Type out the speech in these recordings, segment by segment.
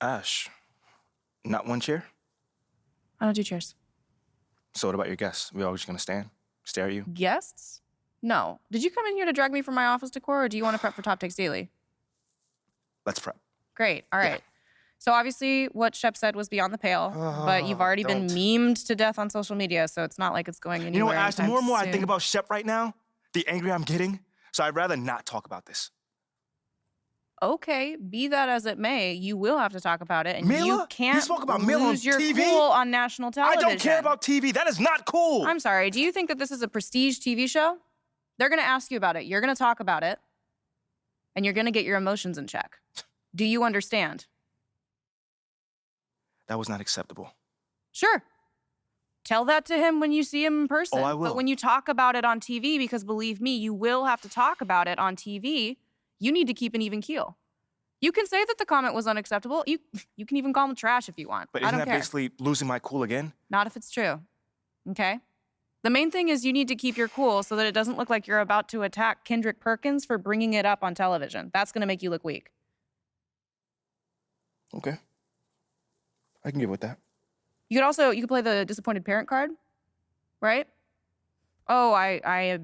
Ash, not one chair? I don't do chairs. So what about your guests? We all just gonna stand, stare at you? Guests? No. Did you come in here to drag me from my office decor, or do you want to prep for Top Takes Daily? Let's prep. Great. All right. So obviously what Shep said was beyond the pale, but you've already been memed to death on social media, so it's not like it's going anywhere. You know what, Ash, the more and more soon. I think about Shep right now, the angrier I'm getting, so I'd rather not talk about this. Okay, be that as it may, you will have to talk about it, and Mila? you can't You spoke about Mila on lose your TV? cool on national television. I don't care about TV. That is not cool. I'm sorry. Do you think that this is a prestige TV show? They're going to ask you about it. You're going to talk about it, and you're going to get your emotions in check. Do you understand? That was not acceptable. Sure. Tell that to him when you see him in person. Oh, I will. But when you talk about it on TV, because believe me, you will have to talk about it on TV, you need to keep an even keel. You can say that the comment was unacceptable. You can even call him trash if you want. But I isn't don't that care. basically losing my cool again? Not if it's true. Okay? The main thing is you need to keep your cool so that it doesn't look like you're about to attack Kendrick Perkins for bringing it up on television. That's going to make you look weak. Okay. I can get with that. You could play the disappointed parent card, right? Oh, I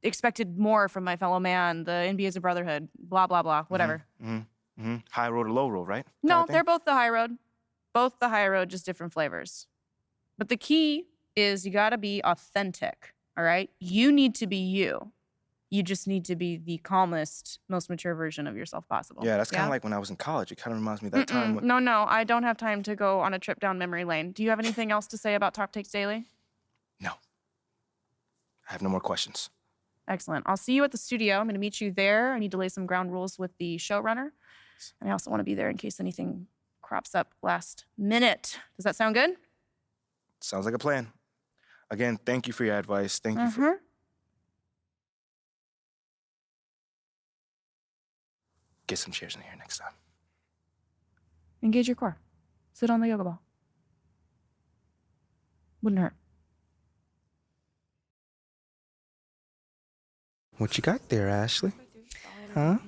expected more from my fellow man. The NBA is a brotherhood. Blah, blah, blah. Whatever. High road or low road, right? No, they're both the high road. Both the high road, just different flavors. But the key is you got to be authentic, all right? You need to be you. You just need to be the calmest, most mature version of yourself possible. Yeah, that's kind of like when I was in college. It kind of reminds me of that time. When... No, I don't have time to go on a trip down memory lane. Do you have anything else to say about Top Takes Daily? No. I have no more questions. Excellent. I'll see you at the studio. I'm going to meet you there. I need to lay some ground rules with the showrunner. And I also want to be there in case anything crops up last minute. Does that sound good? Sounds like a plan. Again, thank you for your advice. Thank you for... Get some chairs in here next time. Engage your core. Sit on the yoga ball. Wouldn't hurt. What you got there, Ashley? Huh?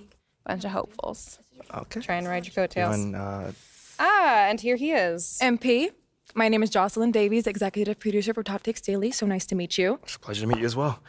Bunch of hopefuls. Okay. Trying to ride your coattails. And, and here he is. MP, my name is Jocelyn Davies, executive producer for Top Takes Daily. So nice to meet you. It's a pleasure to meet you as well.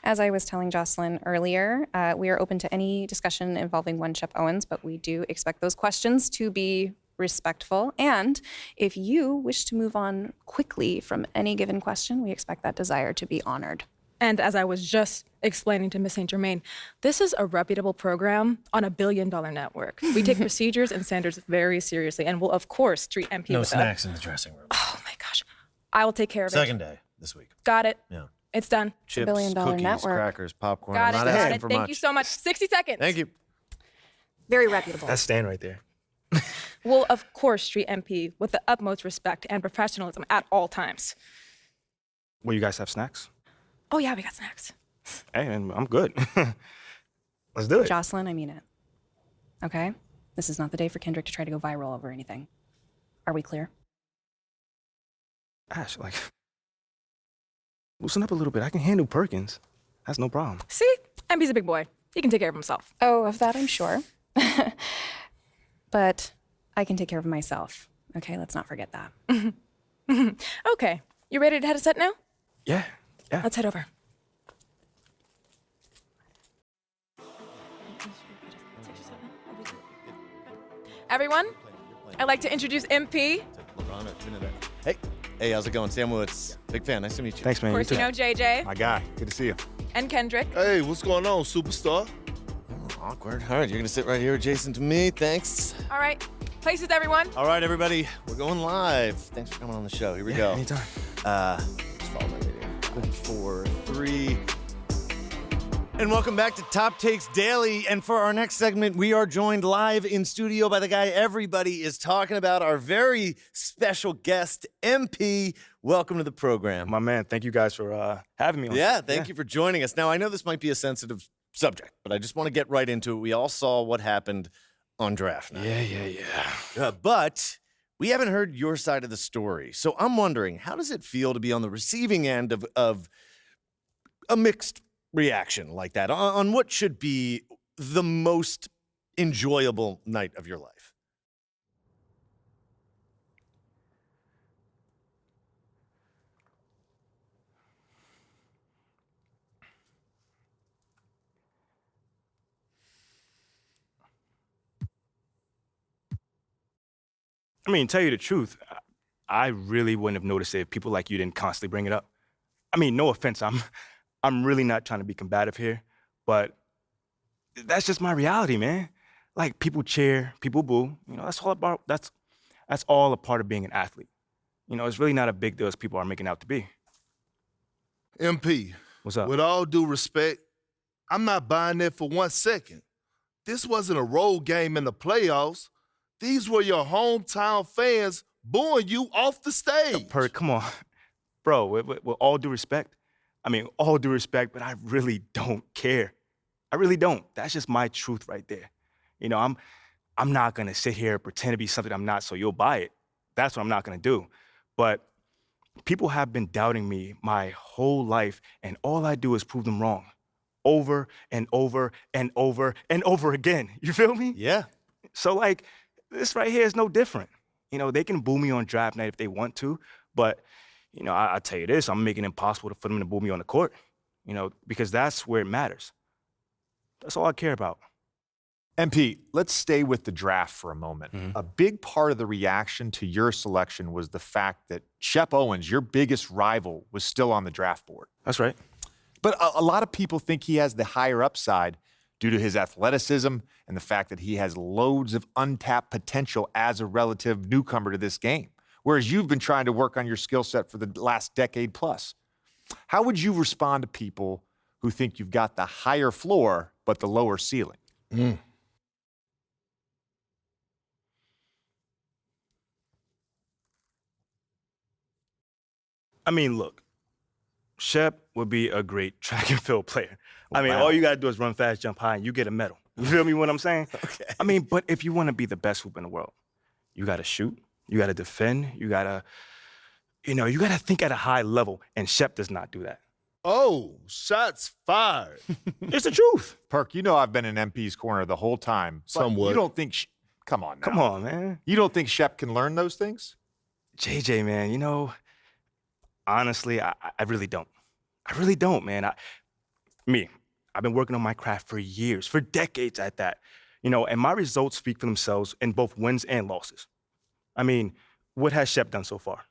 As I was telling Jocelyn earlier, we are open to any discussion involving one Shep Owens, but we do expect those questions to be respectful. And if you wish to move on quickly from any given question, we expect that desire to be honored. And as I was just explaining to Ms. St. Germain, this is a reputable program on $1 billion network. We take procedures and standards very seriously and will, of course, treat MP No with snacks in the dressing room. Oh, my gosh. I will take care of it. Second day this week. Got it. Yeah. It's done. Chips, $1 billion cookies, network. crackers, popcorn. Got it. I'm not Got asking it. for Thank much. you so much. 60 seconds. Thank you. Very reputable. that's Stan right there. We'll, of course, treat MP with the utmost respect and professionalism at all times. Will you guys have snacks? Oh, yeah, we got snacks. Hey, man, I'm good. Let's do it. Jocelyn, I mean it. Okay? This is not the day for Kendrick to try to go viral over anything. Are we clear? Ash, like, loosen up a little bit. I can handle Perkins. That's no problem. See? MP's a big boy. He can take care of himself. Oh, of that I'm sure. But I can take care of myself. Okay, let's not forget that. Okay. You ready to head a set now? Yeah. Let's head over. Everyone, I'd like to introduce MP. Hey, how's it going? Sam Woods. Big fan. Nice to meet you. Thanks, man. Of course, you know JJ My guy. Good to see you. and Kendrick. Hey, what's going on, superstar? Awkward. All right, you're going to sit right here adjacent to me. Thanks. All right. Places, everyone. All right, everybody. We're going live. Thanks for coming on the show. Here we go. Anytime. Just follow my video. 4, 3. And welcome back to Top Takes Daily. And for our next segment, we are joined live in studio by the guy everybody is talking about, our very special guest, MP. Welcome to the program. My man, thank you guys for having me on. Yeah, thank you for joining us. Now, I know this might be a sensitive subject, but I just want to get right into it. We all saw what happened on draft night. Yeah. But we haven't heard your side of the story. So I'm wondering, how does it feel to be on the receiving end of a mixed reaction like that on what should be the most enjoyable night of your life? I mean, tell you the truth, I really wouldn't have noticed it if people like you didn't constantly bring it up. I mean, no offense, I'm really not trying to be combative here, but that's just my reality, man. Like, people cheer, people boo. You know, that's all a part of being an athlete. You know, it's really not a big deal as people are making out to be. MP, What's up? with all due respect, I'm not buying that for 1 second. This wasn't a road game in the playoffs. These were your hometown fans booing you off the stage. Come on. Bro, with all due respect, I mean, all due respect, but I really don't care. I really don't. That's just my truth right there. You know, I'm not gonna sit here and pretend to be something I'm not so you'll buy it. That's what I'm not gonna do. But people have been doubting me my whole life, and all I do is prove them wrong. Over and over and over and over again. You feel me? Yeah. So, like, this right here is no different. You know, they can boo me on draft night if they want to, but, you know, I'll tell you this, I'm making it impossible for them to boo me on the court, you know, because that's where it matters. That's all I care about. MP, let's stay with the draft for a moment. Mhm. A big part of the reaction to your selection was the fact that Shep Owens, your biggest rival, was still on the draft board. That's right. But a lot of people think he has the higher upside due to his athleticism and the fact that he has loads of untapped potential as a relative newcomer to this game, whereas you've been trying to work on your skill set for the last decade plus. How would you respond to people who think you've got the higher floor but the lower ceiling? I mean, look, Shep would be a great track and field player. I mean, Wow. all you gotta do is run fast, jump high, and you get a medal. You feel me what I'm saying? Okay. I mean, but if you wanna be the best hoop in the world, you gotta shoot, you gotta defend, you gotta think at a high level, and Shep does not do that. Oh, shots fired. It's the truth. Perk, you know I've been in MP's corner the whole time. But Somewhat. You don't think... Come on now. Come on, man. You don't think Shep can learn those things? JJ, man, you know, honestly, I really don't. I really don't, man. I've been working on my craft for years, for decades at that. You know, and my results speak for themselves in both wins and losses. I mean, what has Shep done so far?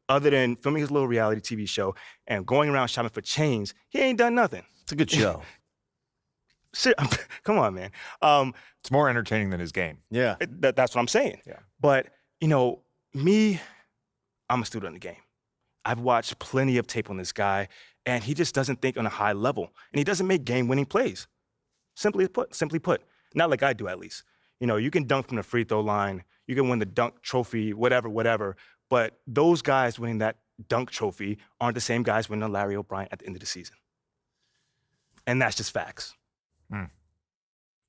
Other than filming his little reality TV show and going around shopping for chains, he ain't done nothing. It's a good show. Shit, come on, man. It's more entertaining than his game. Yeah. That's what I'm saying. Yeah. But, you know, I'm a student of the game. I've watched plenty of tape on this guy, and he just doesn't think on a high level, and he doesn't make game-winning plays. Simply put, not like I do at least. You know, you can dunk from the free throw line, you can win the dunk trophy, whatever, but those guys winning that dunk trophy aren't the same guys winning a Larry O'Brien at the end of the season. And that's just facts.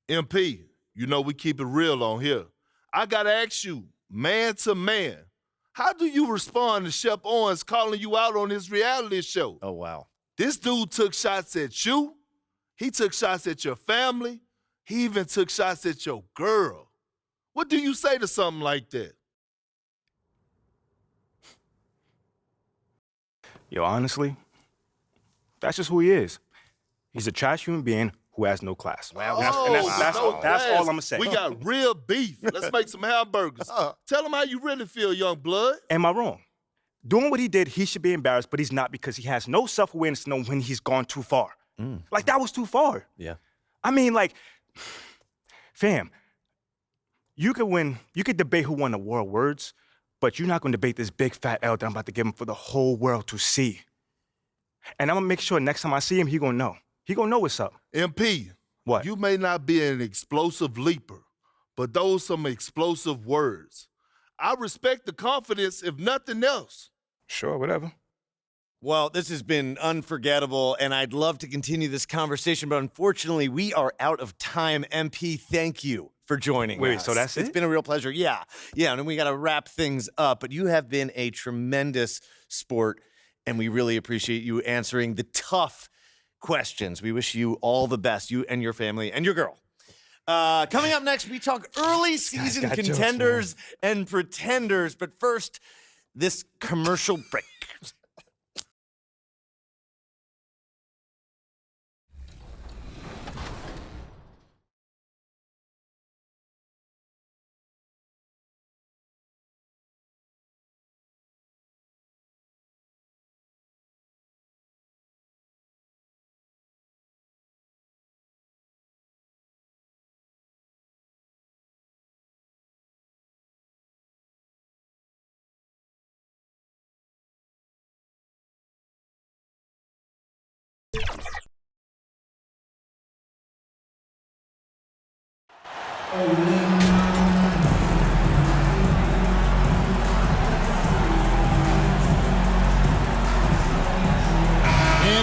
MP, you know we keep it real on here. I gotta ask you, man to man, how do you respond to Shep Owens calling you out on his reality show? Oh, wow. This dude took shots at you. He took shots at your family. He even took shots at your girl. What do you say to something like that? Yo, honestly, that's just who he is. He's a trash human being who has no class. That's all I'm gonna say. We got real beef. Let's make some hamburgers. Tell him how you really feel, young blood. Am I wrong? Doing what he did, he should be embarrassed, but he's not because he has no self-awareness to know when he's gone too far. Like, that was too far. Yeah. I mean, like, fam, you could debate who won the world words, but you're not gonna debate this big fat L that I'm about to give him for the whole world to see. And I'm gonna make sure next time I see him, he gonna know. He gonna know what's up. MP, What? you may not be an explosive leaper, but those some explosive words. I respect the confidence, if nothing else. Sure, whatever. Well, this has been unforgettable, and I'd love to continue this conversation, but unfortunately, we are out of time. MP, thank you for joining Wait, us. so that's It's it? been a real pleasure. Yeah, and then we got to wrap things up, but you have been a tremendous sport, and we really appreciate you answering the tough questions. We wish you all the best, you and your family and your girl. Coming up next, we talk early season got jokes, contenders and pretenders, but first, this commercial break. And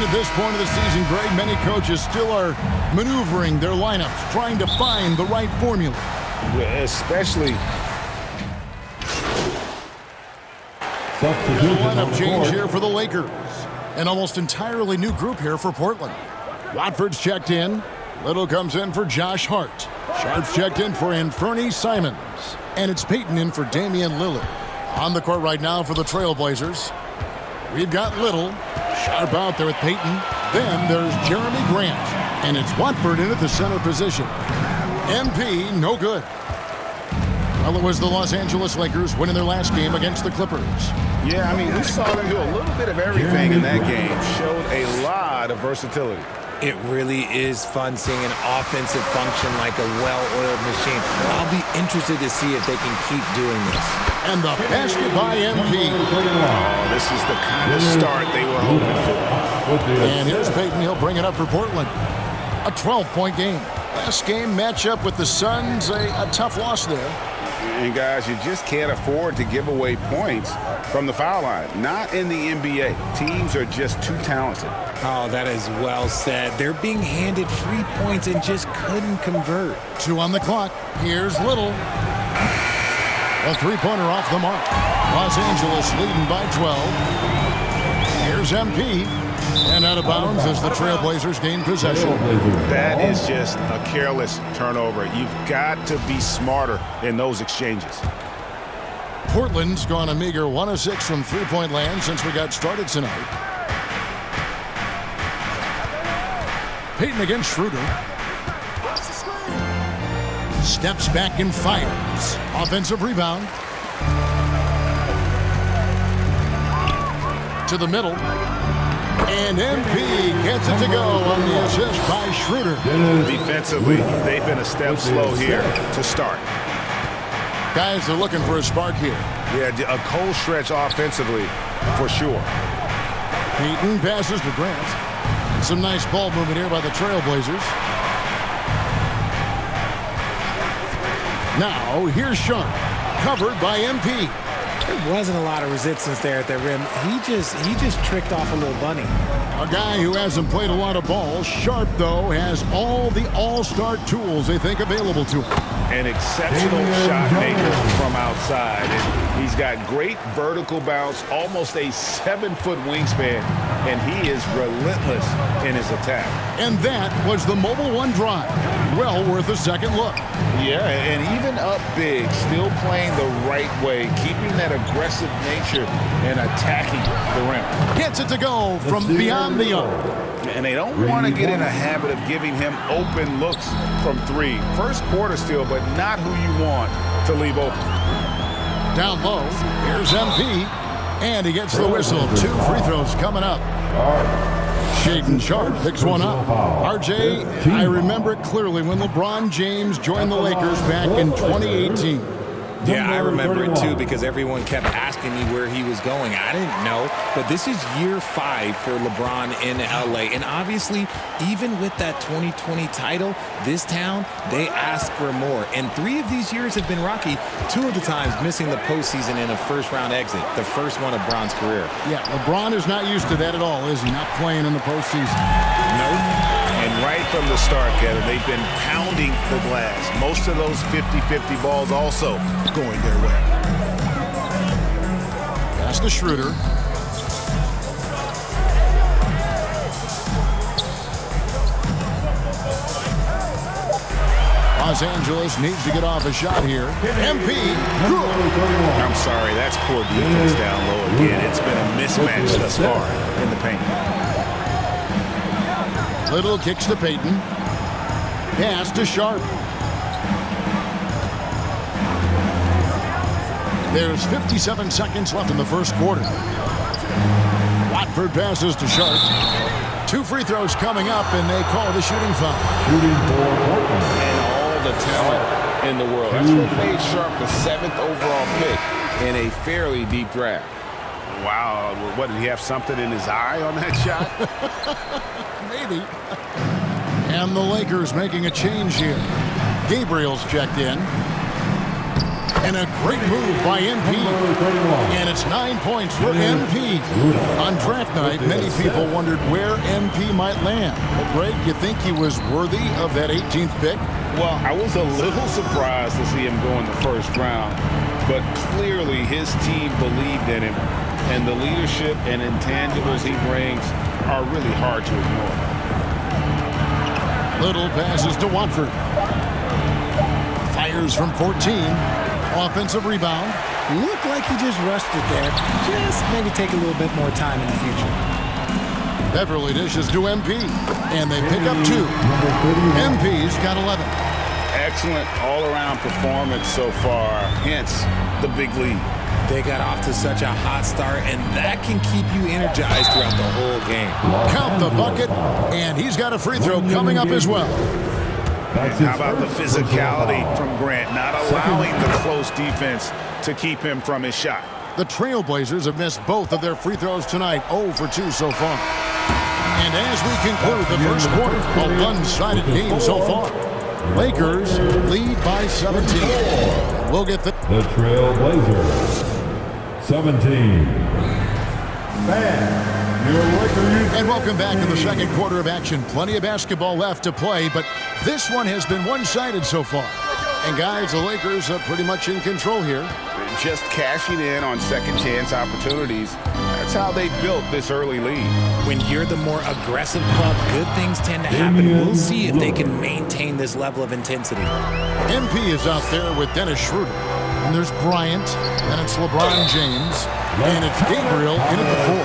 at this point of the season, Greg, many coaches still are maneuvering their lineups, trying to find the right formula. Especially Lineup change here for the Lakers. An almost entirely new group here for Portland. Watford's checked in. Little comes in for Josh Hart. Sharp's checked in for Anthony Simons. And it's Peyton in for Damian Lillard. On the court right now for the Trailblazers, we've got Little. Sharp out there with Peyton. Then there's Jeremy Grant. And it's Watford in at the center position. MP, no good. Well, it was the Los Angeles Lakers winning their last game against the Clippers. Yeah, I mean, we saw them do a little bit of everything in that game. Showed a lot of versatility. It really is fun seeing an offensive function like a well-oiled machine. I'll be interested to see if they can keep doing this. And the basket by MP. Oh, this is the kind of start they were hoping for. And here's Peyton. He'll bring it up for Portland. A 12-point game. Last game matchup with the Suns, a tough loss there. And guys, you just can't afford to give away points from the foul line. Not in the NBA. Teams are just too talented. Oh, that is well said. They're being handed free points and just couldn't convert. 2 on the clock. Here's Little. A three-pointer off the mark. Los Angeles leading by 12. Here's MP. And out of bounds as the Trailblazers gain possession. That is just a careless turnover. You've got to be smarter in those exchanges. Portland's gone a meager 1 of 6 from three-point land since we got started tonight. Peyton against Schroeder. Steps back and fires. Offensive rebound. To the middle. And MP gets it to go on the assist by Schroeder. Defensively, they've been a step slow here to start. Guys are looking for a spark here. Yeah, a cold stretch offensively, for sure. Peyton passes to Grant. And some nice ball movement here by the Trailblazers. Now, here's Sharp, covered by MP. There wasn't a lot of resistance there at the rim. He just tricked off a little bunny. A guy who hasn't played a lot of ball. Sharp, though, has all the all-star tools they think available to him. An exceptional shot maker from outside. And he's got great vertical bounce, almost a 7-foot wingspan, and he is relentless in his attack. And that was the Mobile One drive. Well worth a second look. Yeah, and even up big, still playing the right way, keeping that aggressive nature and attacking the rim. Gets it to go from beyond the arc. And they don't want to get in a habit of giving him open looks from three. First quarter still, but not who you want to leave open. Down low, here's MP, and he gets the whistle. 2 free throws coming up. Shaden Sharp picks one up. RJ, I remember it clearly when LeBron James joined the Lakers back in 2018. Yeah, I remember it too because everyone kept asking me where he was going. I didn't know, but this is year 5 for LeBron in LA. And obviously, even with that 2020 title, this town, they ask for more. And 3 of these years have been rocky. 2 of the times missing the postseason in a first-round exit, the first one of Bron's career. Yeah, LeBron is not used to that at all, is he? Not playing in the postseason. Nope. And right from the start, Kevin, they've been pounding the glass. Most of those 50-50 balls also going their way. Pass to Schroeder. Los Angeles needs to get off a shot here. MP. I'm sorry, that's poor defense down low again. It's been a mismatch thus far in the paint. Little kicks to Peyton. Pass to Sharp. There's 57 seconds left in the first quarter. Watford passes to Sharp. 2 free throws coming up, and they call the shooting foul. And all the talent in the world. That's what made Sharp the 7th overall pick in a fairly deep draft. Wow, what, did he have something in his eye on that shot? Maybe. And the Lakers making a change here. Gabriel's checked in. And a great move by MP. And it's 9 points for MP. On draft night, many people wondered where MP might land. But Greg, you think he was worthy of that 18th pick? Well, I was a little surprised to see him go in the first round, but clearly his team believed in him, and the leadership and intangibles he brings are really hard to ignore. Little passes to Watford. Fires from 14. Offensive rebound. Looked like he just rushed it there. Just maybe take a little bit more time in the future. Beverly dishes to MP, and they pick up 2. MP's got 11. Excellent all-around performance so far, hence the big lead. They got off to such a hot start, and that can keep you energized throughout the whole game. Count the bucket, and he's got a free throw coming up as well. How about the physicality from Grant, not allowing the close defense to keep him from his shot? The Trailblazers have missed both of their free throws tonight, 0 for 2 so far. And as we conclude the first quarter, a one-sided game so far. Lakers lead by 17. We'll get the Trailblazers, 17. And welcome back to the second quarter of action. Plenty of basketball left to play, but this one has been one-sided so far. And guys, the Lakers are pretty much in control here. Just cashing in on second chance opportunities. That's how they built this early lead. When you're the more aggressive club, good things tend to happen. We'll see if they can maintain this level of intensity. MP is out there with Dennis Schroeder. And there's Bryant, and it's LeBron James, and it's Gabriel in at the 4.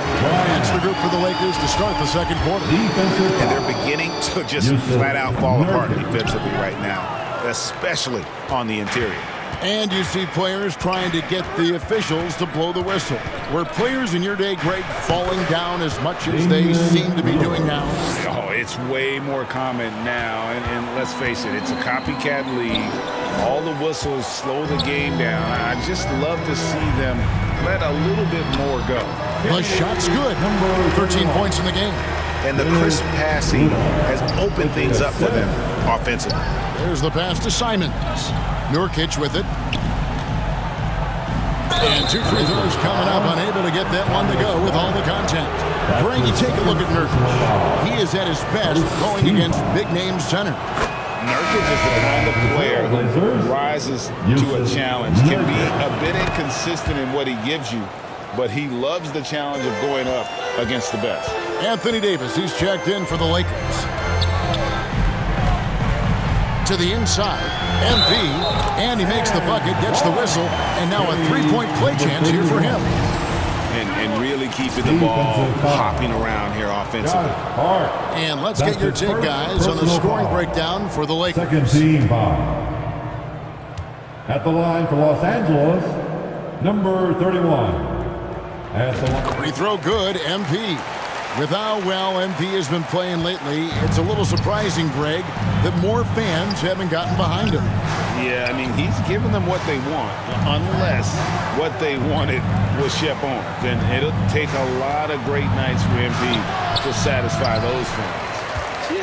That's the group for the Lakers to start the second quarter. And they're beginning to just flat out fall apart defensively right now, especially on the interior. And you see players trying to get the officials to blow the whistle. Were players in your day, Greg, falling down as much as they seem to be doing now? Oh, it's way more common now. And let's face it, it's a copycat league. All the whistles slow the game down. I just love to see them let a little bit more go. The shot's good. 13 points in the game. And the crisp passing has opened things up for them offensively. There's the pass to Simons. Nurkic with it. And 2 free throws coming up, unable to get that one to go with all the contact. Greg, you take a look at Nurkic. He is at his best going against big-name center. Nurkic is the kind of player who rises to a challenge, can be a bit inconsistent in what he gives you, but he loves the challenge of going up against the best. Anthony Davis, he's checked in for the Lakers. To the inside, MP, and he makes the bucket, gets the whistle, and now a three-point play chance here for him. And really keeping the ball hopping around here offensively. And let's get your take, guys, on the scoring breakdown for the Lakers. Second team foul. At the line for Los Angeles, number 31. At the line. Free throw good, MP. With how well MP has been playing lately, it's a little surprising, Greg, that more fans haven't gotten behind him. Yeah, I mean, he's giving them what they want, unless what they wanted was Shep on. Then it'll take a lot of great nights for MP to satisfy those fans.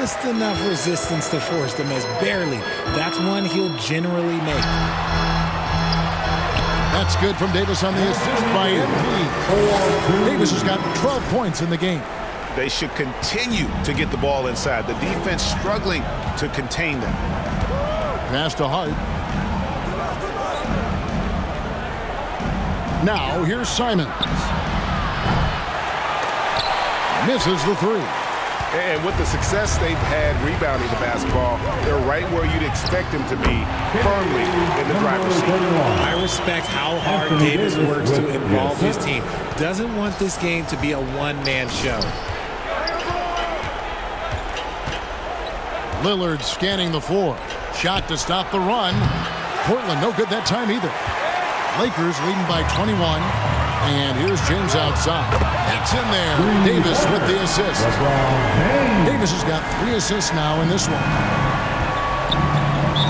Just enough resistance to force the miss. Barely. That's one he'll generally make. That's good from Davis on the assist by MP. Davis has got 12 points in the game. They should continue to get the ball inside. The defense struggling to contain them. Pass to Hart. Now here's Simons. Misses the 3. And with the success they've had rebounding the basketball, they're right where you'd expect them to be, firmly in the driver's seat. I respect how hard Davis works to involve his team. Doesn't want this game to be a one-man show. Lillard scanning the floor. Shot to stop the run. Portland no good that time either. Lakers leading by 21. And here's James outside. That's in there. Davis with the assist. Davis has got 3 assists now in this one.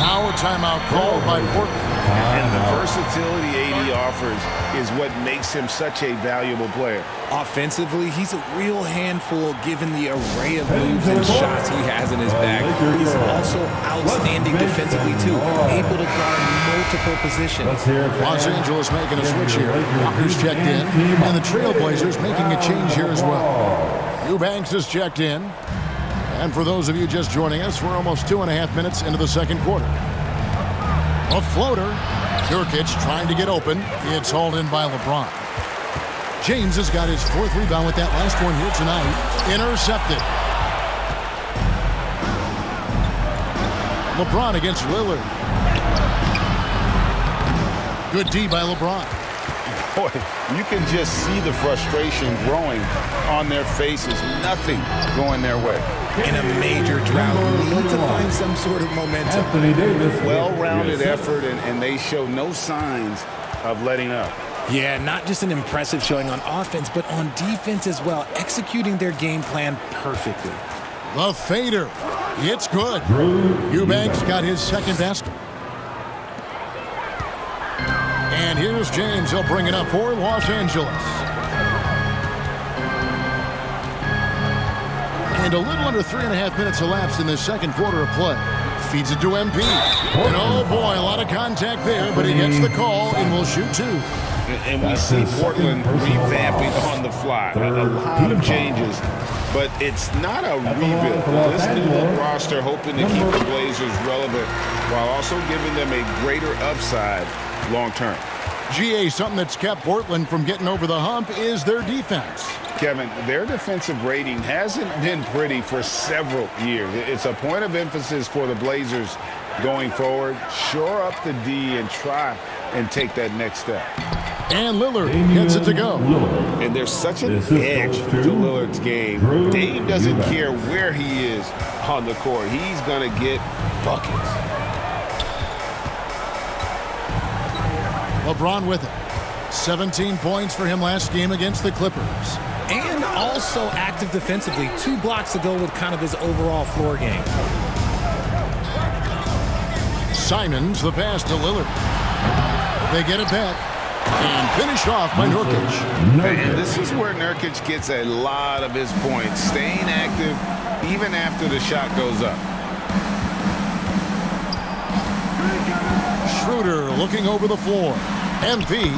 Now a timeout called by Portland. And the versatility AD offers is what makes him such a valuable player. Offensively, he's a real handful given the array of moves and shots he has in his bag. He's also outstanding defensively, too, able to guard multiple positions. Los Angeles making a switch here. Walker's checked in, and the Trailblazers making a change here as well. Eubanks is checked in. And for those of you just joining us, we're almost 2.5 minutes into the second quarter. A floater. Nurkic trying to get open. It's hauled in by LeBron. James has got his 4th rebound with that last one here tonight. Intercepted. LeBron against Lillard. Good D by LeBron. Boy, you can just see the frustration growing on their faces. Nothing going their way. In a major drought, we need to find some sort of momentum. Well-rounded effort, and they show no signs of letting up. Yeah, not just an impressive showing on offense, but on defense as well, executing their game plan perfectly. The fader. It's good. Eubanks got his 2nd basket. And here's James. He'll bring it up for Los Angeles. And a little under 3.5 minutes elapsed in this second quarter of play. Feeds it to MP. And oh boy, a lot of contact there, but he gets the call and will shoot 2. And we see Portland revamping on the fly. A lot of changes, but it's not a rebuild. This new roster hoping to keep the Blazers relevant while also giving them a greater upside long term. GA, something that's kept Portland from getting over the hump is their defense. Kevin, their defensive rating hasn't been pretty for several years. It's a point of emphasis for the Blazers going forward. Shore up the D and try and take that next step. And Lillard gets it to go. And there's such an edge to Lillard's game. Dave doesn't care where he is on the court. He's going to get buckets. LeBron with it. 17 points for him last game against the Clippers. And also active defensively. 2 blocks to go with kind of his overall floor game. Simons, the pass to Lillard. They get it back. And finished off by Nurkic. And this is where Nurkic gets a lot of his points. Staying active even after the shot goes up. Schroeder looking over the floor. MP.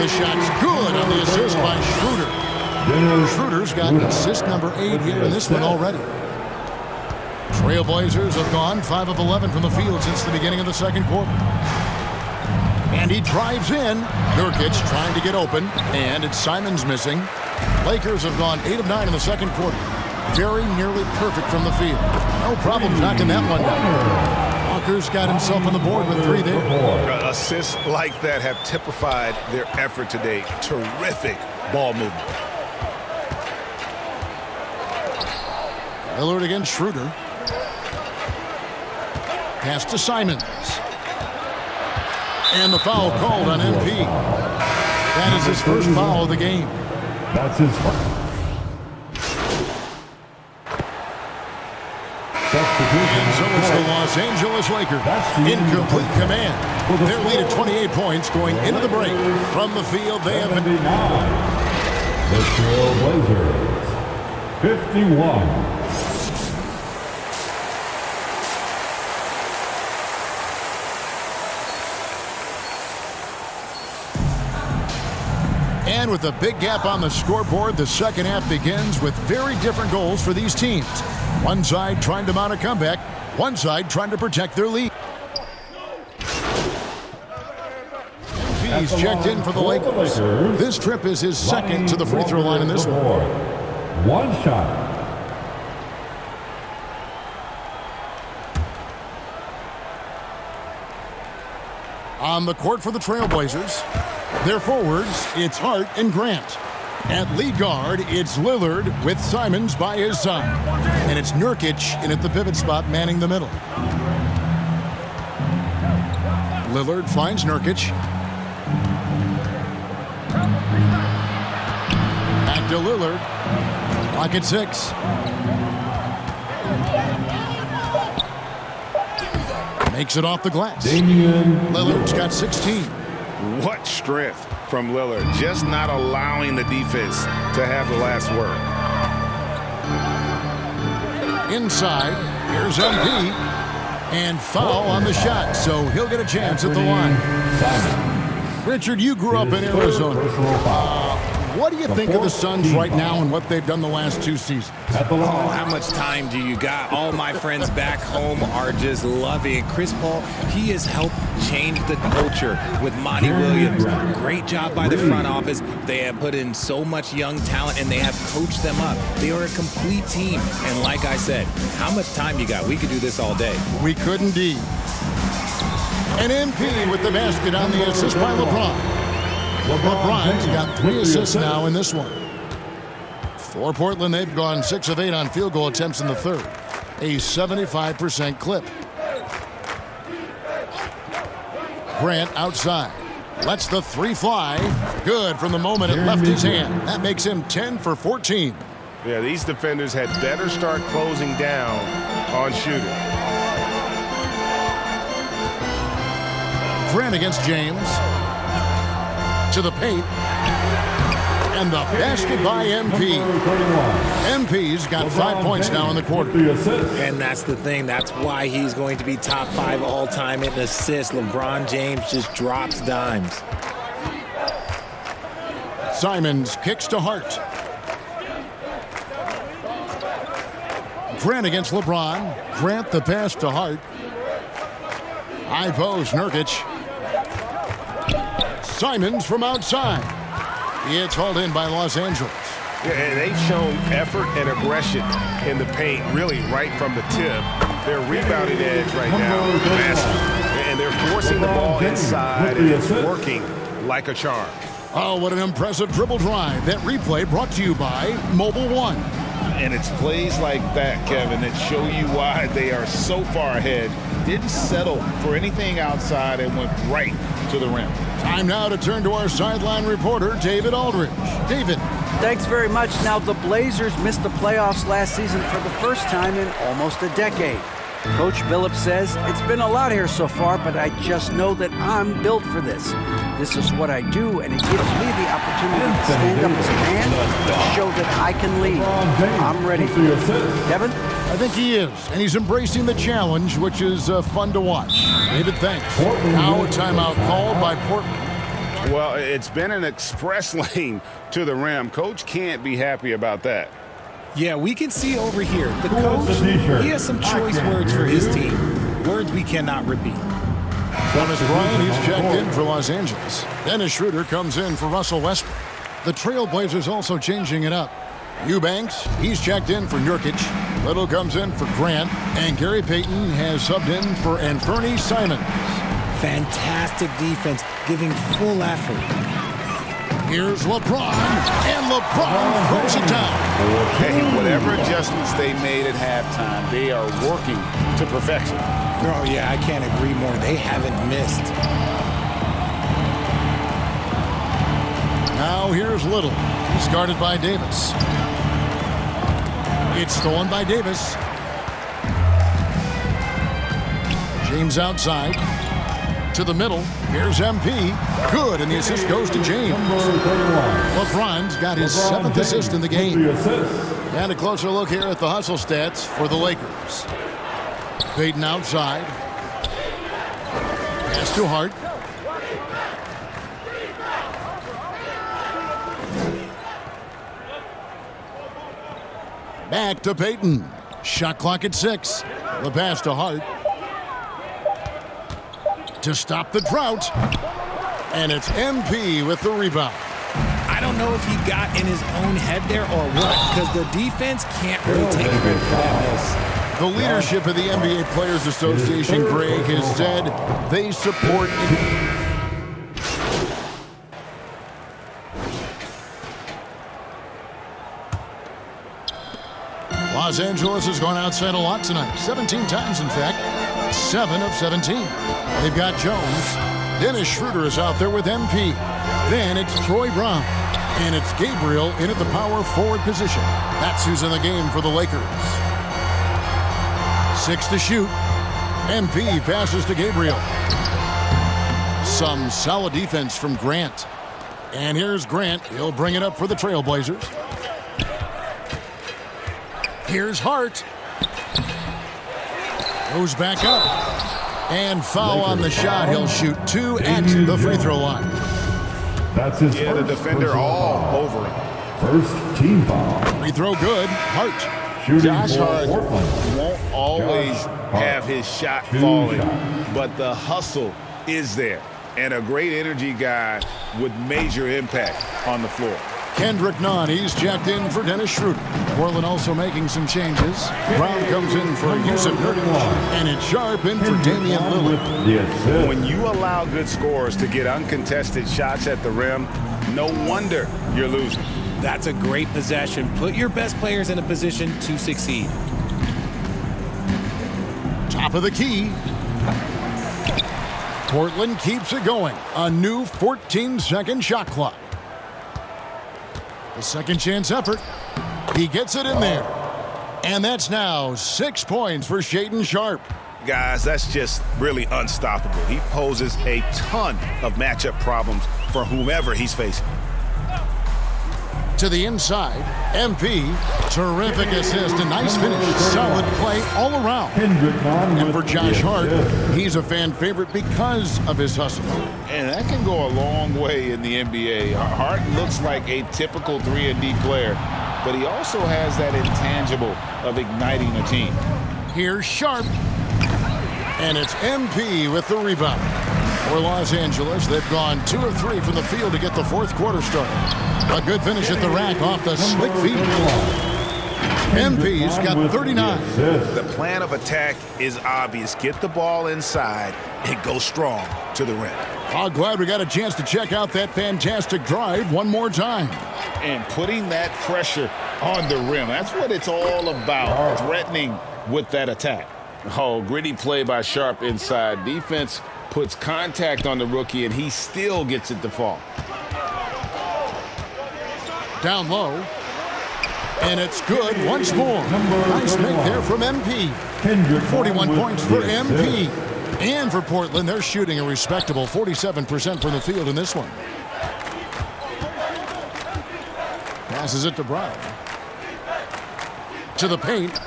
The shot's good on the assist by Schroeder. Schroeder's got assist number 8 here in this one already. Trailblazers have gone 5 of 11 from the field since the beginning of the second quarter. And he drives in. Nurkic trying to get open. And it's Simons missing. Lakers have gone 8 of 9 in the second quarter. Very nearly perfect from the field. No problem knocking that one down. Walker's got himself on the board with 3 there. Assists like that have typified their effort today. Terrific ball movement. Lillard against Schroeder. Pass to Simons. And the foul called on MP. That is his first foul of the game. That's his first. And so it's the Los Angeles Lakers in complete command. Their lead at 28 points going into the break. From the field, they have been... The Trailblazers, 51. And with a big gap on the scoreboard, the second half begins with very different goals for these teams. One side trying to mount a comeback, one side trying to protect their lead. He's checked in for the Lakers. This trip is his second to the free throw line in this one. One shot. On the court for the Trailblazers, their forwards, it's Hart and Grant. At lead guard, it's Lillard with Simons by his side. And it's Nurkic in at the pivot spot manning the middle. Lillard finds Nurkic. Back to Lillard. Clock at 6. Takes it off the glass. Damian Lillard's got 16. What strength from Lillard, just not allowing the defense to have the last word. Inside, here's MP. And foul on the shot, so he'll get a chance at the line. Richard, you grew up in Arizona. What do you think of the Suns right now and what they've done the last 2 seasons? Oh, how much time do you got? All my friends back home are just loving it. Chris Paul, he has helped change the culture with Monty Williams. Great job by the front office. They have put in so much young talent, and they have coached them up. They are a complete team. And like I said, how much time you got? We could do this all day. We could indeed. An MP with the basket on the assist by LeBron. LeBron's got 3 assists now in this one. For Portland, they've gone 6 of 8 on field goal attempts in the third. A 75% clip. Grant outside. Lets the 3 fly. Good from the moment it left his hand. That makes him 10 for 14. Yeah, these defenders had better start closing down on shooting. Grant against James. To the paint. And the basket by MP. MP's got 5 points now in the quarter. And that's the thing. That's why he's going to be top 5 all-time in assists. LeBron James just drops dimes. Simons kicks to Hart. Grant against LeBron. Grant the pass to Hart. High post, Nurkic. Simons from outside. It's hauled in by Los Angeles. Yeah, and they've shown effort and aggression in the paint, really right from the tip. Their rebounding edge right now is massive. And they're forcing the ball inside, and it's working like a charm. Oh, what an impressive dribble drive. That replay brought to you by Mobile One. And it's plays like that, Kevin, that show you why they are so far ahead. Didn't settle for anything outside and went right to the rim. Time now to turn to our sideline reporter, David Aldridge. David. Thanks very much. Now, the Blazers missed the playoffs last season for the first time in almost a decade. Coach Billups says, it's been a lot here so far, but I just know that I'm built for this. This is what I do, and it gives me the opportunity to stand up as a man to show that I can lead. I'm ready for it. Kevin? I think he is, and he's embracing the challenge, which is fun to watch. David, thanks. Now a timeout called by Portland. Well, it's been an express lane to the rim. Coach can't be happy about that. Yeah, we can see over here. The coach, he has some choice words for his team. Words we cannot repeat. Dennis Bryant, he's checked in for Los Angeles. Dennis Schroeder comes in for Russell Westbrook. The Trailblazers also changing it up. Eubanks, he's checked in for Nurkic. Little comes in for Grant. And Gary Payton has subbed in for Anthony Simons. Fantastic defense, giving full effort. Here's LeBron, and LeBron throws it down. Hey, whatever adjustments they made at halftime, they are working to perfection. Oh, yeah, I can't agree more. They haven't missed. Now here's Little. He's guarded by Davis. It's stolen by Davis. James outside. To the middle. Here's MP. Good, and the assist goes to James. LeBron's got his 7th assist in the game. And a closer look here at the hustle stats for the Lakers. Payton outside. Pass to Hart. Back to Payton. Shot clock at 6. The pass to Hart. To stop the drought. And it's MP with the rebound. I don't know if he got in his own head there or what, because the defense can't really take credit for that miss. The leadership of the NBA Players Association, Greg, has said they support Los Angeles has gone outside a lot tonight. 17 times, in fact. 7 of 17. They've got Jones. Dennis Schroeder is out there with MP. Then it's Troy Brown. And it's Gabriel in at the power forward position. That's who's in the game for the Lakers. 6 to shoot. MP passes to Gabriel. Some solid defense from Grant. And here's Grant. He'll bring it up for the Trailblazers. Here's Hart. Goes back up. And foul on the shot. He'll shoot 2 at the free throw line. That's his Yeah, the first defender personal all foul. over him. First team foul. Free throw good. Hart. Shooting Josh for Hart Portland. won't always Josh Hart. have his shot Two falling, shots. but the hustle is there. And a great energy guy with major impact on the floor. Kendrick Nunn, he's checked in for Dennis Schroeder. Portland also making some changes. Brown comes in for Yusuf Nurkic. And it's Sharp in for Damian Lillard. The assist. When you allow good scorers to get uncontested shots at the rim, no wonder you're losing. That's a great possession. Put your best players in a position to succeed. Top of the key. Portland keeps it going. A new 14-second shot clock. The second chance effort. He gets it in there. And that's now 6 points for Shaedon Sharp. Guys, that's just really unstoppable. He poses a ton of matchup problems for whomever he's facing. To the inside, MP. Terrific assist, a nice finish. Solid play all around. Kendrick Nunn And with for Josh the Hart, assist. he's a fan favorite because of his hustle. And that can go a long way in the NBA. Hart looks like a typical 3-and-D player, but he also has that intangible of igniting a team. Here's Sharp. And it's MP with the rebound. For Los Angeles, they've gone 2 of 3 from the field to get the fourth quarter started. A good finish at the rack off the slick feed. MP's got 39. The plan of attack is obvious. Get the ball inside and go strong to the rim. Oh, glad we got a chance to check out that fantastic drive one more time. And putting that pressure on the rim. That's what it's all about, threatening with that attack. Oh, gritty play by Sharp inside. Defense puts contact on the rookie, and he still gets it to fall. Down low. And it's good once more. Nice make there from MP. 41 points for MP. And for Portland, they're shooting a respectable 47% from the field in this one. Passes it to Brown. To the paint.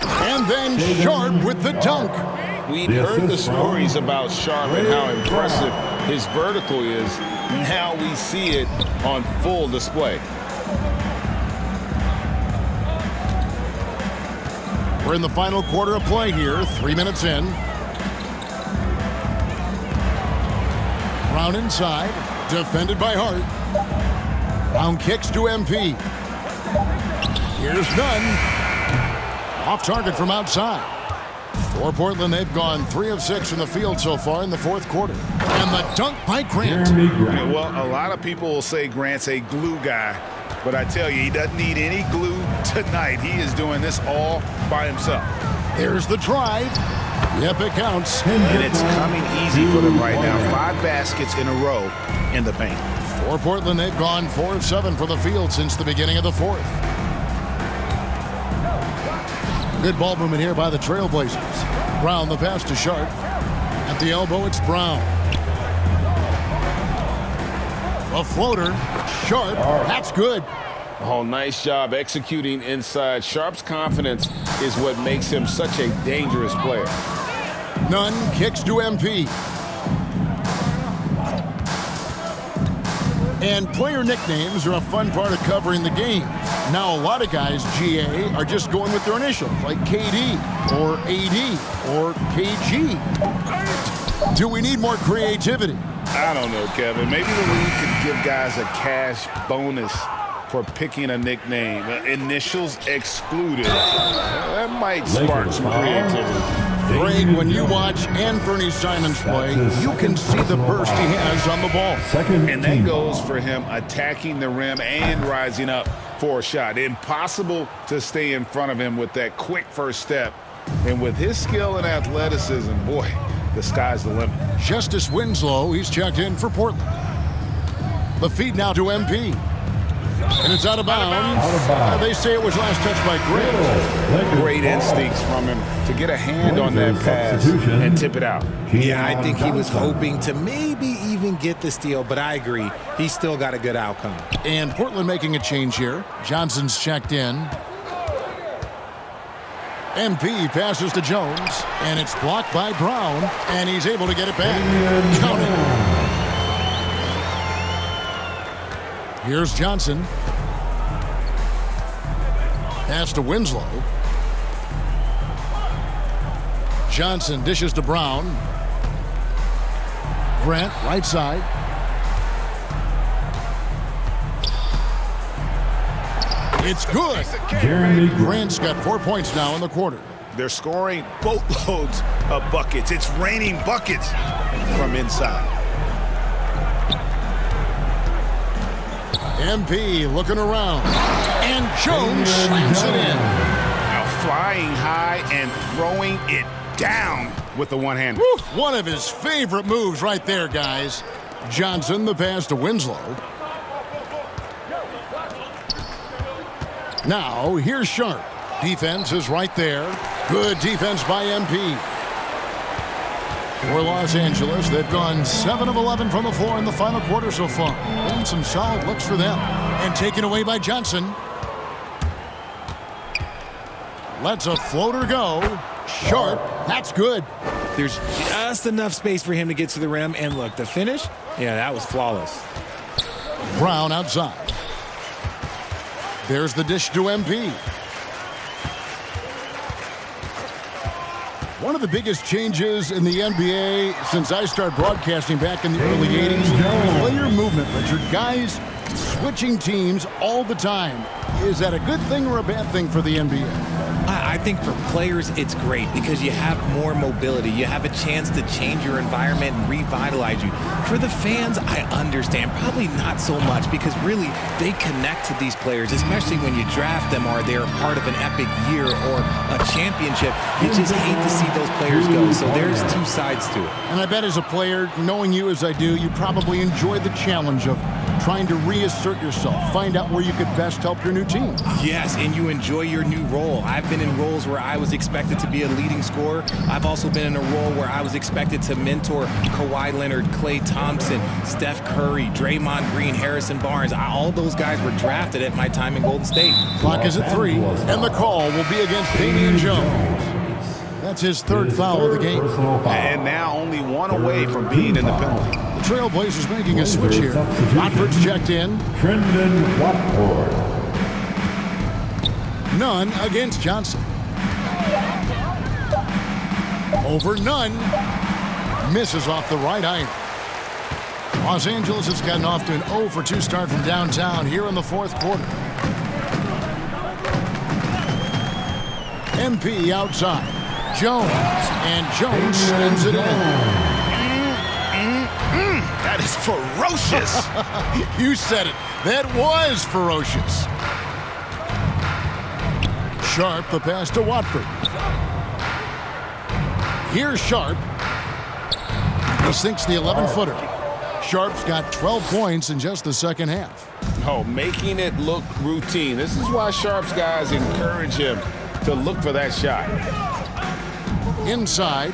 And then Sharp with the dunk. We'd heard the stories about Sharp and how impressive his vertical is. Now we see it on full display. We're in the final quarter of play here, 3 minutes in. Brown inside, defended by Hart. Brown kicks to MP. Here's Nunn. Off target from outside. For Portland, they've gone 3 of 6 from the field so far in the fourth quarter. And the dunk by Grant. Yeah, well, a lot of people will say Grant's a glue guy, but I tell you, he doesn't need any glue tonight. He is doing this all by himself. Here's the drive. Yep, it counts. And it's coming easy for them right now. 5 baskets in a row in the paint. For Portland, they've gone 4 of 7 from the field since the beginning of the fourth. Good ball movement here by the Trailblazers. Brown the pass to Sharp. At the elbow, it's Brown. A floater. Sharp. That's good. Oh, nice job executing inside. Sharp's confidence is what makes him such a dangerous player. Nunn kicks to MP. And player nicknames are a fun part of covering the game. Now, a lot of guys, GA, are just going with their initials, like KD or AD or KG. Do we need more creativity? I don't know, Kevin. Maybe the league could give guys a cash bonus for picking a nickname. Initials excluded. That might spark some creativity. Greg, when you watch Anthony Simons play, you can see the burst he has on the ball. And that goes for him attacking the rim and rising up for a shot. Impossible to stay in front of him with that quick first step. And with his skill and athleticism, boy, the sky's the limit. Justice Winslow, he's checked in for Portland. The feed now to MP. And it's out of bounds. They say it was last touched by Grant. Great instincts from him to get a hand on that pass and tip it out. Yeah, I think he was hoping to maybe even get the steal, but I agree. He's still got a good outcome. And Portland making a change here. Johnson's checked in. MP passes to Jones, and it's blocked by Brown, and he's able to get it back. Count it. Here's Johnson. Pass to Winslow. Johnson dishes to Brown. Grant, right side. It's good. Grant's got 4 points now in the quarter. They're scoring boatloads of buckets. It's raining buckets from inside. MP looking around. And Jones slams it in. Now flying high and throwing it down with the one-hander. One of his favorite moves right there, guys. Johnson, the pass to Winslow. Now, here's Sharp. Defense is right there. Good defense by MP. For Los Angeles, they've gone 7 of 11 from the floor in the final quarter so far. And some solid looks for them. And taken away by Johnson. Lets a floater go. Sharp, that's good. There's just enough space for him to get to the rim. And look, the finish, yeah, that was flawless. Brown outside. There's the dish to MP. One of the biggest changes in the NBA since I started broadcasting back in the early 80s, player movement, Richard. Guys switching teams all the time. Is that a good thing or a bad thing for the NBA? I think for players, it's great because you have more mobility. You have a chance to change your environment and revitalize you. For the fans, I understand. Probably not so much because really they connect to these players, especially when you draft them or they're part of an epic year or a championship. You just hate to see those players go. So there's two sides to it. And I bet as a player, knowing you as I do, you probably enjoy the challenge of trying to reassert yourself, find out where you could best help your new team. Yes, and you enjoy your new role. I've been in roles where I was expected to be a leading scorer. I've also been in a role where I was expected to mentor Kawhi Leonard, Klay Thompson, Steph Curry, Draymond Green, Harrison Barnes. All those guys were drafted at my time in Golden State. Clock is at 3, and the call will be against Damian Jones. That's his third foul of the game. And now only one away from being in the penalty. The Trailblazers making a switch here. Watford's checked in. Trendon Watford. Nunn against Johnson. Over Nunn. Misses off the right iron. Los Angeles has gotten off to an 0 for 2 start from downtown here in the fourth quarter. MP outside. Jones. And Jones slams it in. That is ferocious. You said it. That was ferocious. Sharp, the pass to Watford. Here's Sharp. He sinks the 11-footer. Sharp's got 12 points in just the second half. Oh, making it look routine. This is why Sharp's guys encourage him to look for that shot. Inside.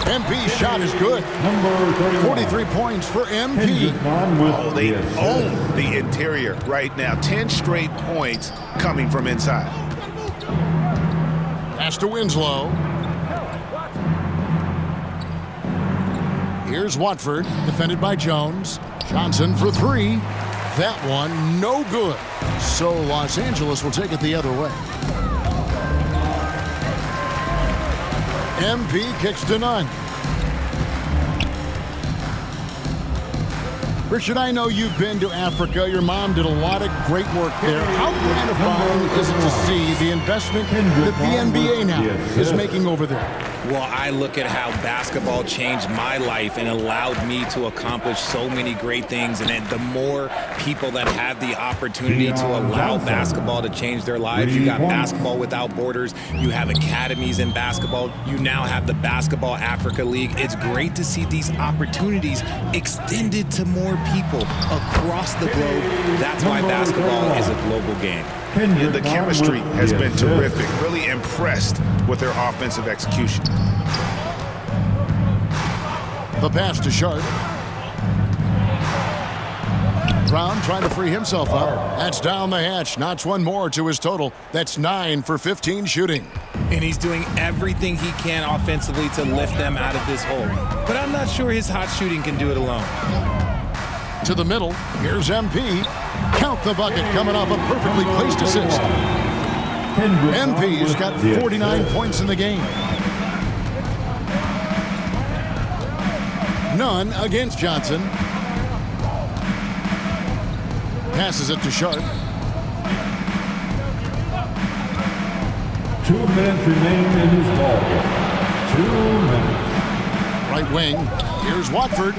MP's shot is good. 43 points for MP. Oh, they own the interior right now. 10 straight points coming from inside. Pass to Winslow. Here's Watford, defended by Jones. Johnson for 3. That one, no good. So Los Angeles will take it the other way. MP kicks to Nunn. Richard, I know you've been to Africa. Your mom did a lot of great work there. How gratifying is it to see the investment that the NBA now is making over there? Well, I look at how basketball changed my life and allowed me to accomplish so many great things. And then the more people that have the opportunity to allow basketball to change their lives, you got Basketball Without Borders, you have academies in basketball, you now have the Basketball Africa League. It's great to see these opportunities extended to more people across the globe. That's why basketball is a global game. The chemistry has been terrific. Really impressed with their offensive execution. The pass to Sharp. Brown trying to free himself up. That's down the hatch. Notch one more to his total. That's 9 for 15 shooting. And he's doing everything he can offensively to lift them out of this hole. But I'm not sure his hot shooting can do it alone. To the middle. Here's MP. Count the bucket coming off a perfectly placed assist. MP's got 49 points in the game. None against Johnson. Passes it to Sharp. 2 minutes remain in this ball game. 2 minutes. Right wing. Here's Watford.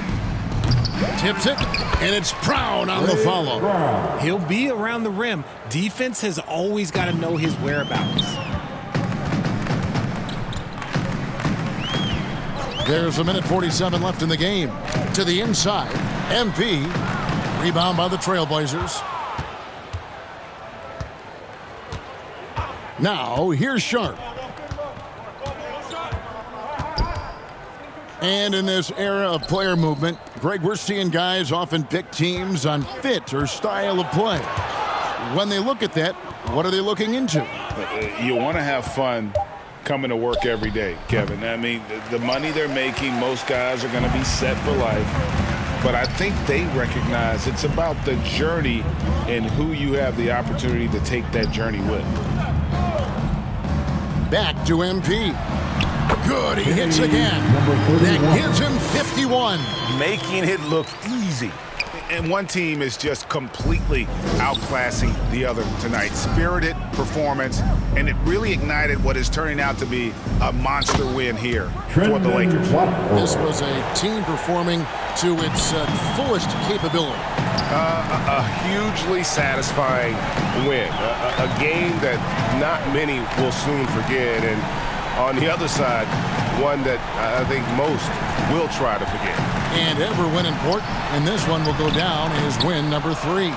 Tips it, and it's Brown on the follow. He'll be around the rim. Defense has always got to know his whereabouts. There's 1:47 left in the game. To the inside. MP. Rebound by the Trailblazers. Now, here's Sharp. And in this era of player movement, Greg, we're seeing guys often pick teams on fit or style of play. When they look at that, what are they looking into? You want to have fun coming to work every day, Kevin. I mean, the money they're making, most guys are going to be set for life. But I think they recognize it's about the journey and who you have the opportunity to take that journey with. Back to MP. Good, he hits again. That gives him 51. Making it look easy. And one team is just completely outclassing the other tonight. Spirited performance, and it really ignited what is turning out to be a monster win here for the Lakers. This was a team performing to its fullest capability. A hugely satisfying win. A game that not many will soon forget. And on the other side, one that I think most will try to forget. And ever win important, and this one will go down as win number 3.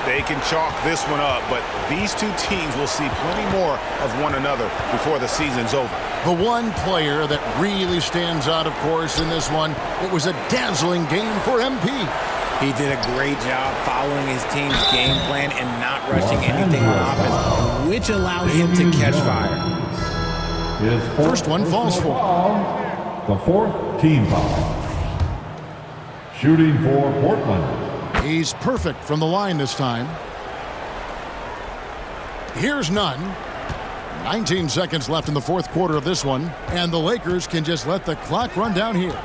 They can chalk this one up, but these two teams will see plenty more of one another before the season's over. The one player that really stands out, of course, in this one, it was a dazzling game for MP. He did a great job following his team's game plan and not rushing anything on offense, which allowed him to catch fire. First one falls for. The 4th team foul. Shooting for Portland. He's perfect from the line this time. Here's none. 19 seconds left in the fourth quarter of this one, and the Lakers can just let the clock run down here.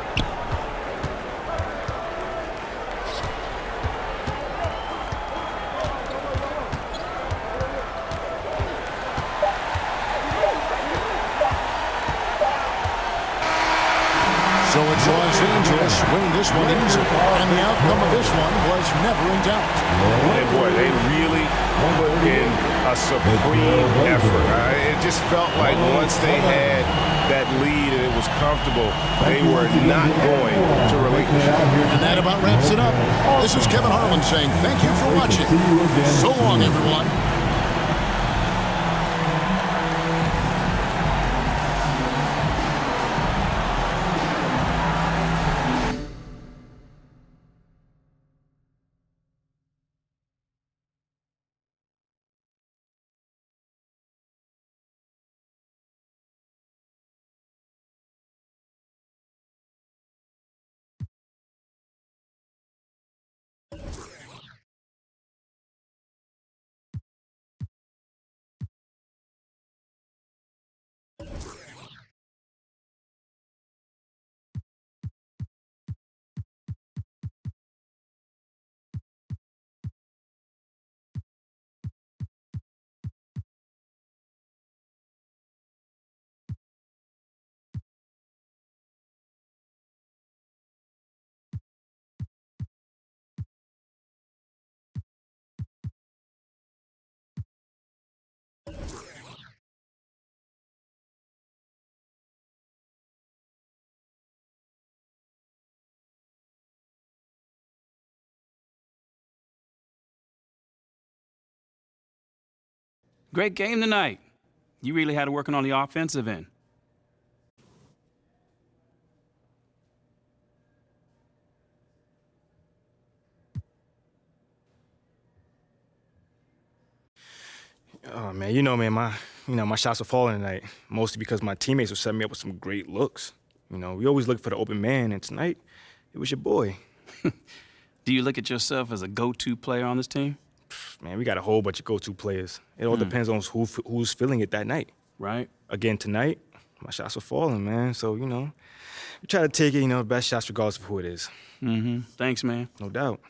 So it's Los Angeles winning this one easy, and the outcome of this one was never in doubt. And boy, they really put in a supreme effort. It just felt like once they had that lead and it was comfortable, they were not going to relinquish. And that about wraps it up. This is Kevin Harlan saying thank you for watching. So long, everyone. Great game tonight. You really had it working on the offensive end. Oh man, my shots were falling tonight, mostly because my teammates were setting me up with some great looks. We always look for the open man, and tonight it was your boy. Do you look at yourself as a go-to player on this team? Man, we got a whole bunch of go-to players. It all depends on who's feeling it that night. Right. Again tonight, my shots were falling, man. So we try to take it, the best shots regardless of who it is. Mm-hmm. Thanks, man. No doubt.